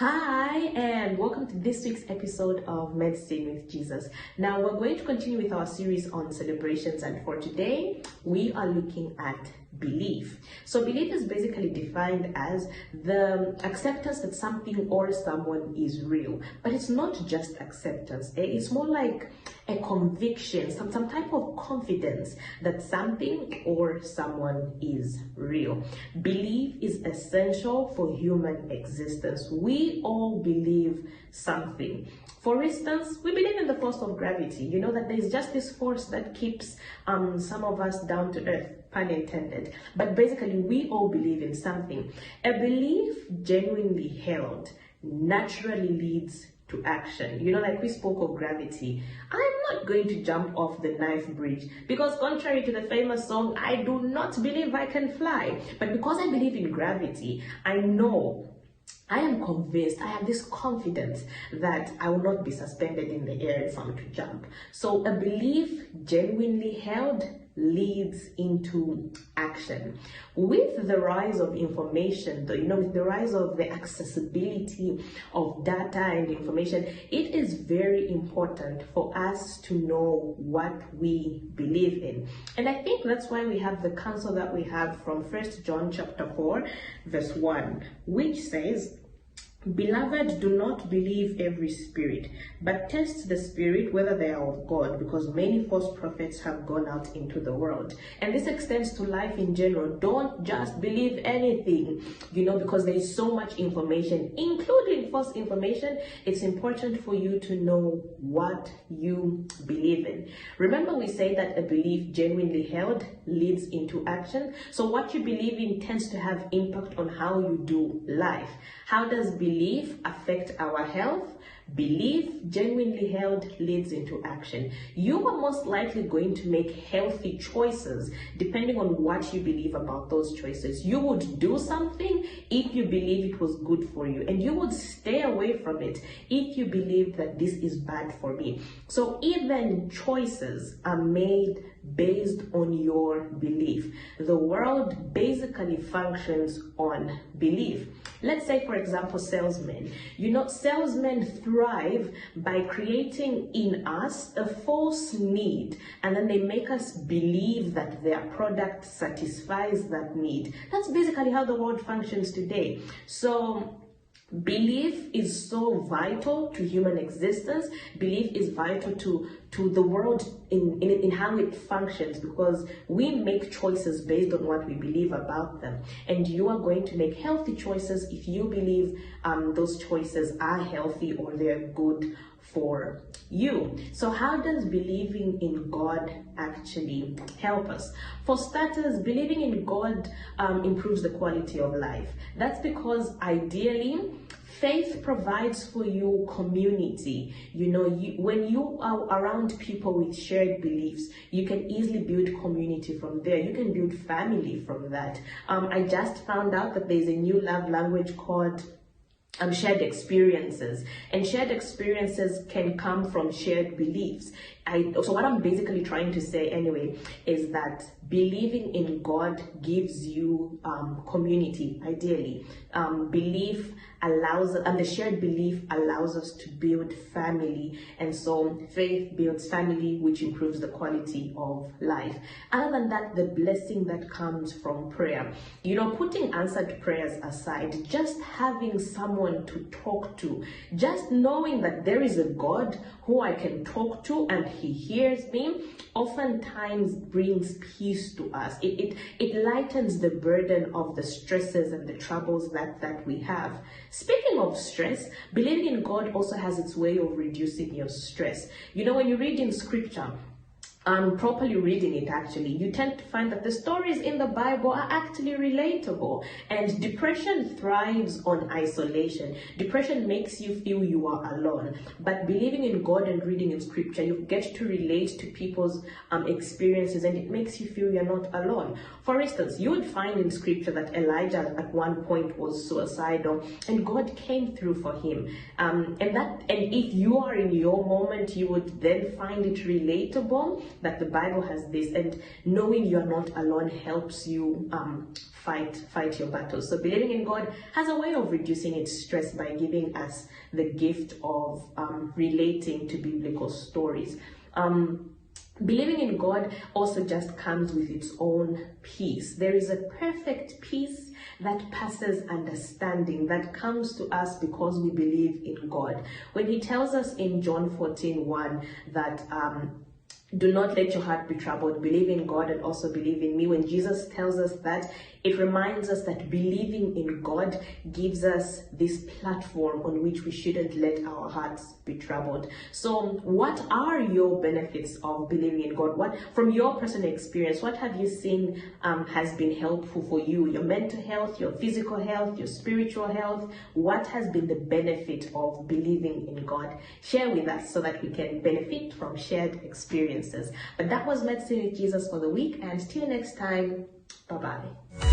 Hi, and welcome to this week's episode of Medicine with Jesus. Now, we're going to continue with our series on celebrations, and for today, we are looking at belief. So, belief is basically defined as the acceptance that something or someone is real, but it's not just acceptance, it's more like a conviction, some type of confidence that something or someone is real. Belief is essential for human existence. We all believe something. For instance, we believe in the force of gravity. You know that there's just this force that keeps some of us down to earth, pun intended. But basically, we all believe in something. A belief genuinely held naturally leads to action. You know, like we spoke of gravity. I'm not going to jump off the knife bridge because, contrary to the famous song, I do not believe I can fly. But because I believe in gravity, I am convinced, I have this confidence that I will not be suspended in the air if I'm to jump. So a belief genuinely held leads into action. With the rise of information, though, with the rise of the accessibility of data and information, it is very important for us to know what we believe in. And I think that's why we have the counsel that we have from 1 John chapter 4, verse 1, which says, "Beloved, do not believe every spirit, but test the spirit whether they are of God, because many false prophets have gone out into the world." And this extends to life in general. Don't just believe anything, because there is so much information, including false information. It's important for you to know what you believe in. Remember, we say that a belief genuinely held leads into action. So what you believe in tends to have impact on how you do life. How does belief affect our health? Belief genuinely held leads into action. You are most likely going to make healthy choices depending on what you believe about those choices. You would do something if you believe it was good for you, and you would stay away from it if you believe that this is bad for me. So even choices are made based on your belief. The world basically functions on belief. Let's say, for example, salesmen. Salesmen thrive by creating in us a false need, and then they make us believe that their product satisfies that need. That's basically how the world functions today. So belief is so vital to human existence. Belief is vital to the world in how it functions, because we make choices based on what we believe about them. And you are going to make healthy choices if you believe those choices are healthy or they're good for you. So how does believing in God actually help us? For starters, believing in God improves the quality of life. That's because ideally, faith provides for you community. When you are around people with shared beliefs, you can easily build community from there. You can build family from that. I just found out that there's a new love language called shared experiences, and shared experiences can come from shared beliefs. So what I'm basically trying to say anyway is that believing in God gives you community, ideally. Belief allows, and the shared belief allows us to build family, and so faith builds family, which improves the quality of life. Other than that, the blessing that comes from prayer, putting answered prayers aside, just having someone to talk to, just knowing that there is a God who I can talk to and he hears me, oftentimes brings peace to us. It lightens the burden of the stresses and the troubles that we have. Speaking of stress, believing in God also has its way of reducing your stress. When you read in scripture, properly reading it, actually, you tend to find that the stories in the Bible are actually relatable. And depression thrives on isolation. Depression makes you feel you are alone. But believing in God and reading in scripture, you get to relate to people's experiences, and it makes you feel you're not alone. For instance, you would find in scripture that Elijah at one point was suicidal, and God came through for him. And if you are in your moment, you would then find it relatable. that the Bible has this, and knowing you're not alone helps you fight your battles. So believing in God has a way of reducing its stress by giving us the gift of relating to biblical stories. Believing in God also just comes with its own peace. There is a perfect peace that passes understanding that comes to us because we believe in God. When he tells us in John 14:1 that do not let your heart be troubled, believe in God and also believe in me. When Jesus tells us that, it reminds us that believing in God gives us this platform on which we shouldn't let our hearts be troubled. So what are your benefits of believing in God? What, from your personal experience, what have you seen has been helpful for you? Your mental health, your physical health, your spiritual health? What has been the benefit of believing in God? Share with us so that we can benefit from shared experiences. But that was Medicine with Jesus for the week, and till next time, bye-bye.